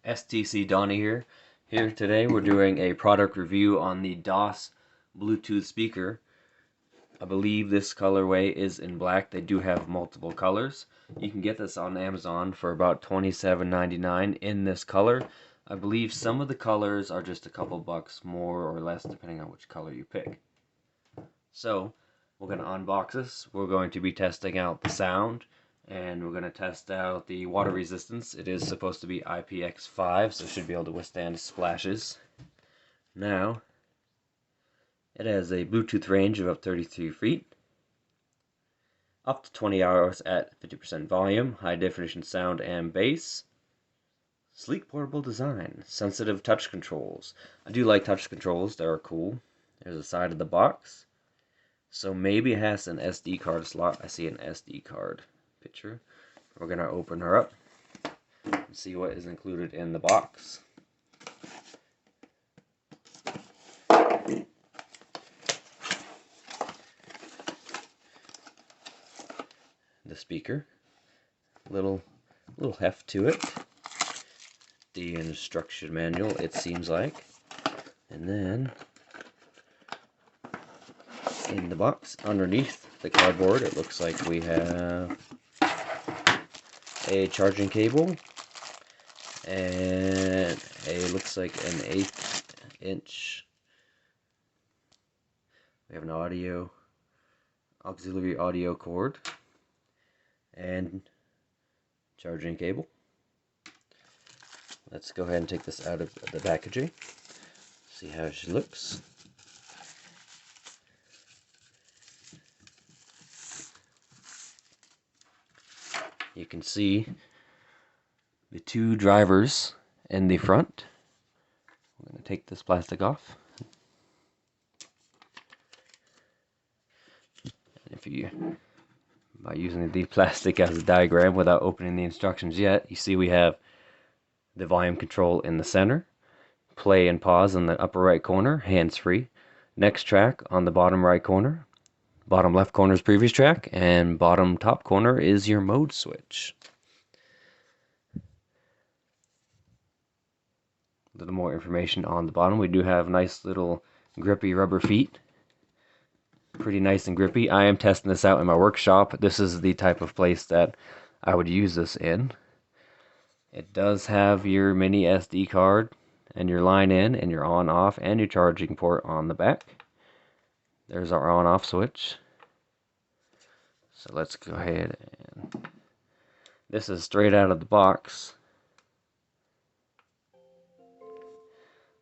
STC Donnie here. Here today we're doing a product review on the DOS Bluetooth speaker. I believe this colorway is in black. They do have multiple colors. You can get this on Amazon for about $27.99 in this color. I believe some of the colors are just a couple bucks more or less depending on which color you pick. So we're going to unbox this. We're going to be testing out the sound. And we're going to test out the water resistance. It is supposed to be IPX5, so it should be able to withstand splashes. Now, it has a Bluetooth range of up to 33 feet, up to 20 hours at 50% volume, high definition sound and bass, sleek portable design, sensitive touch controls. I do like touch controls, they are cool. There's the side of the box. So maybe it has an SD card slot. I see an SD card picture. We're going to open her up and see what is included in the box. The speaker, little heft to it. The instruction manual, it seems like. And then in the box, underneath the cardboard, it looks like we have a charging cable and looks like an 1/8-inch. We have an auxiliary audio cord and charging cable. Let's go ahead and take this out of the packaging, see how she looks. You can see the two drivers in the front. I'm going to take this plastic off. And if you, by using the plastic as a diagram without opening the instructions yet, you see we have the volume control in the center, play and pause in the upper right corner, hands-free, next track on the bottom right corner, bottom left corner is previous track, and bottom top corner is your mode switch. A little more information on the bottom. We do have nice little grippy rubber feet. Pretty nice and grippy. I am testing this out in my workshop. This is the type of place that I would use this in. It does have your mini SD card and your line in and your on off and your charging port on the back. There's our on off switch. So let's go ahead and this is straight out of the box.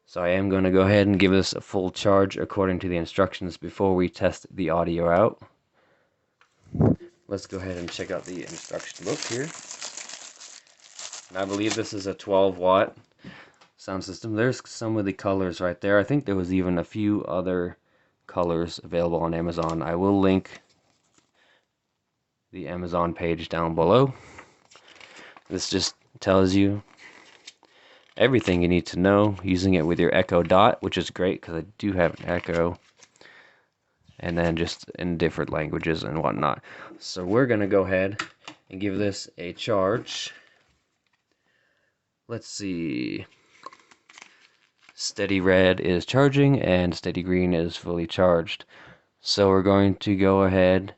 So I am going to go ahead and give this a full charge according to the instructions before we test the audio out. Let's go ahead and check out the instruction book here. And I believe this is a 12-watt sound system. There's some of the colors right there. I think there was even a few other colors available on Amazon. I will link the Amazon page down below. This just tells you everything you need to know using it with your Echo Dot, which is great because I do have an Echo, and then just in different languages and whatnot. So we're gonna go ahead and give this a charge. Let's see. Steady red is charging and steady green is fully charged. So we're going to go ahead.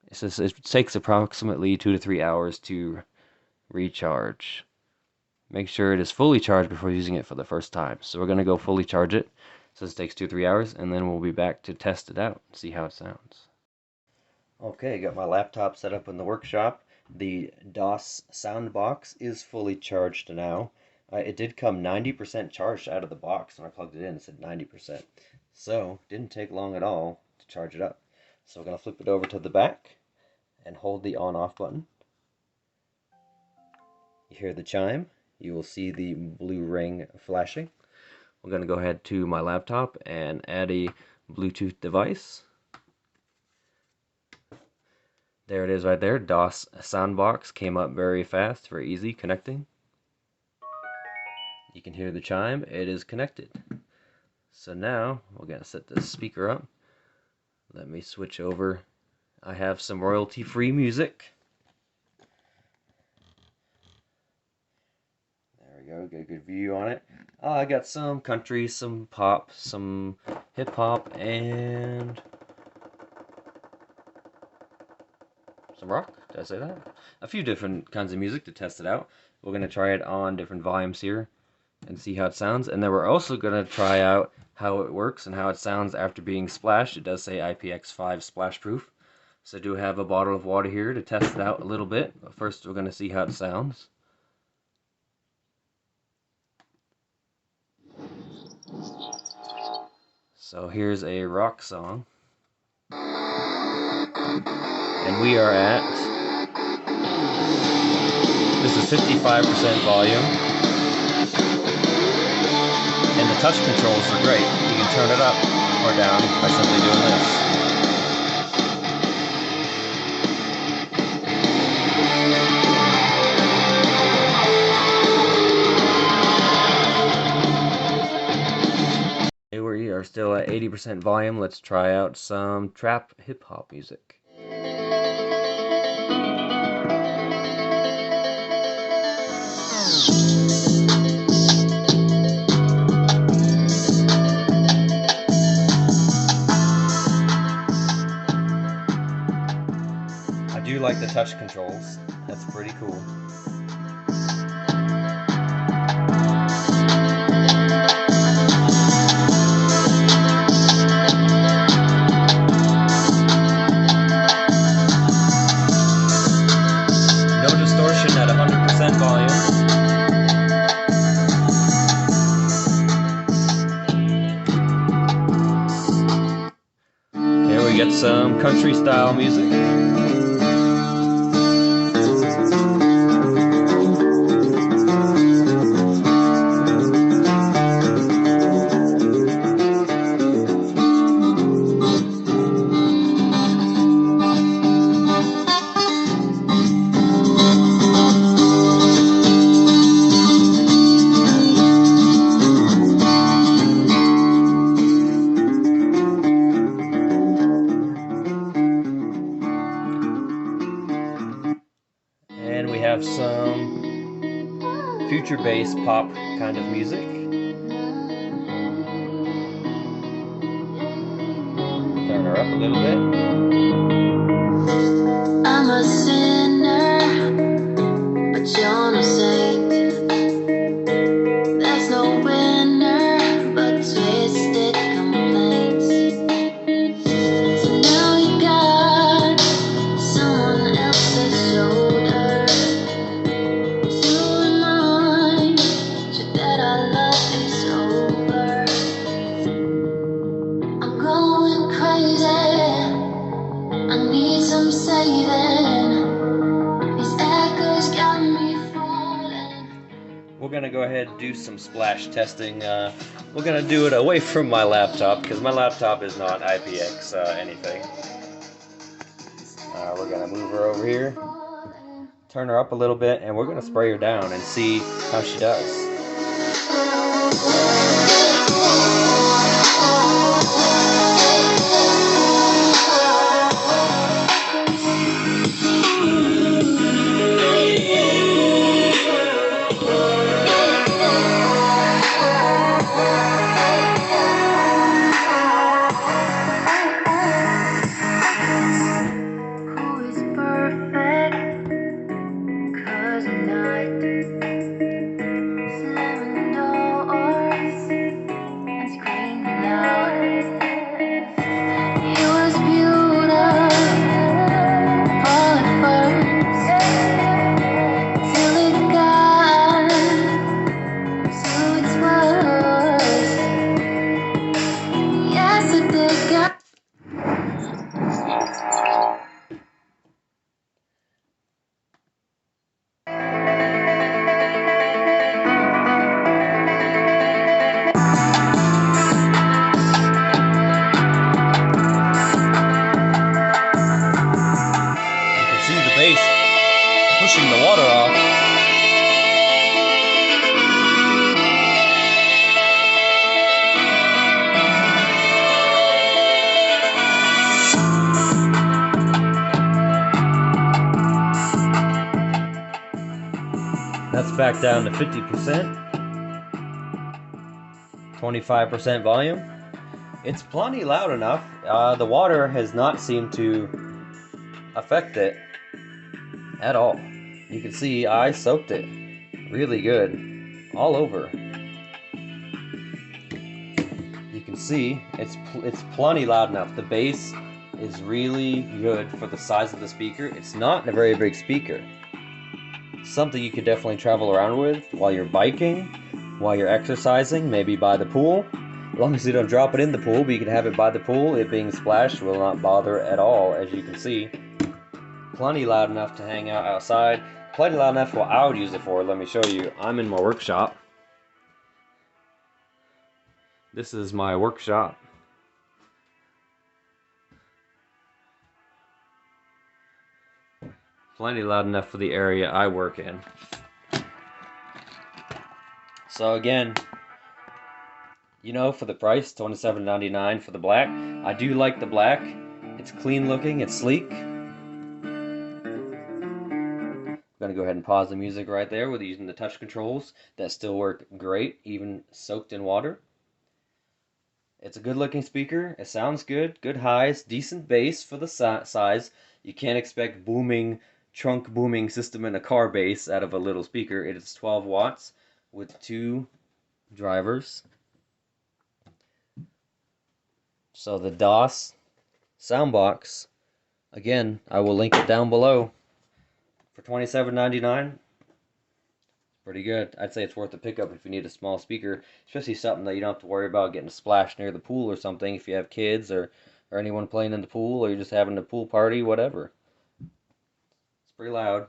It says it takes approximately 2 to 3 hours to recharge. Make sure it is fully charged before using it for the first time. So we're going to go fully charge it. So this takes 2 to 3 hours, and then we'll be back to test it out and see how it sounds. Okay, got my laptop set up in the workshop. The DOS Soundbox is fully charged now. It did come 90% charged out of the box. When I plugged it in, it said 90%. So, didn't take long at all to charge it up. So we're going to flip it over to the back and hold the on-off button. You hear the chime. You will see the blue ring flashing. We're going to go ahead to my laptop and add a Bluetooth device. There it is right there. DOS Soundbox came up very fast, very easy connecting. You can hear the chime. It is connected. So now we're going to set this speaker up. Let me switch over. I have some royalty-free music. go, get a good view on it. I got some country, some pop, some hip hop, and some rock. Did I say that? A few different kinds of music to test it out. We're going to try it on different volumes here and see how it sounds. And then we're also going to try out how it works and how it sounds after being splashed. It does say IPX5 splash proof. So I do have a bottle of water here to test it out a little bit. But first we're going to see how it sounds. So here's a rock song. And we are at, this is 55% volume. And the touch controls are great. You can turn it up or down by simply doing this. We are still at 80% volume. Let's try out some trap hip hop music. I do like the touch controls. That's pretty cool. No distortion at 100% volume. Here we get some country style music. And we have some future bass pop kind of music. Turn her up a little bit. I'm a sinner, but you're no saint. There's no winner but twisted complaints. So now you got someone else's shoulder to remind you that our love is over. I'm going crazy. I need some saving. These echoes got me falling. We're gonna go ahead and do some splash testing. We're gonna do it away from my laptop because my laptop is not IPX anything. We're gonna move her over here, turn her up a little bit, and we're gonna spray her down and see how she does. Who is perfect? 'Cause I'm not. Slamming the door back down to 50%, 25% volume. It's plenty loud enough. The water has not seemed to affect it at all. You can see I soaked it really good all over. You can see it's plenty loud enough. The bass is really good for the size of the speaker. It's not a very big speaker. Something you could definitely travel around with while you're biking, while you're exercising, maybe by the pool. As long as you don't drop it in the pool, but you can have it by the pool. It being splashed will not bother at all, as you can see. Plenty loud enough to hang out outside. Plenty loud enough for what I would use it for. Let me show you. I'm in my workshop. This is my workshop. Plenty loud enough for the area I work in. So again, you know, for the price, $27.99 for the black. I do like the black. It's clean looking, it's sleek. I'm gonna go ahead and pause the music right there with using the touch controls that still work great, even soaked in water. It's a good looking speaker. It sounds good, good highs, decent bass for the size. You can't expect booming, trunk booming system in a car bass out of a little speaker. It is 12 watts with 2 drivers. So the DOS Soundbox, again, I will link it down below. For $27.99, pretty good. I'd say it's worth a pickup if you need a small speaker, especially something that you don't have to worry about getting splashed near the pool or something if you have kids or anyone playing in the pool or you're just having a pool party, whatever. It's pretty loud.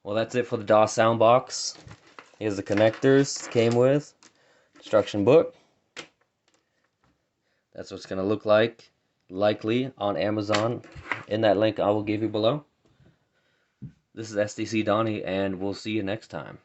Well, that's it for the DOS Soundbox. Here's the connectors it came with. Instruction book. That's what it's going to look like, likely on Amazon, in that link I will give you below. This is STC Donnie, and we'll see you next time.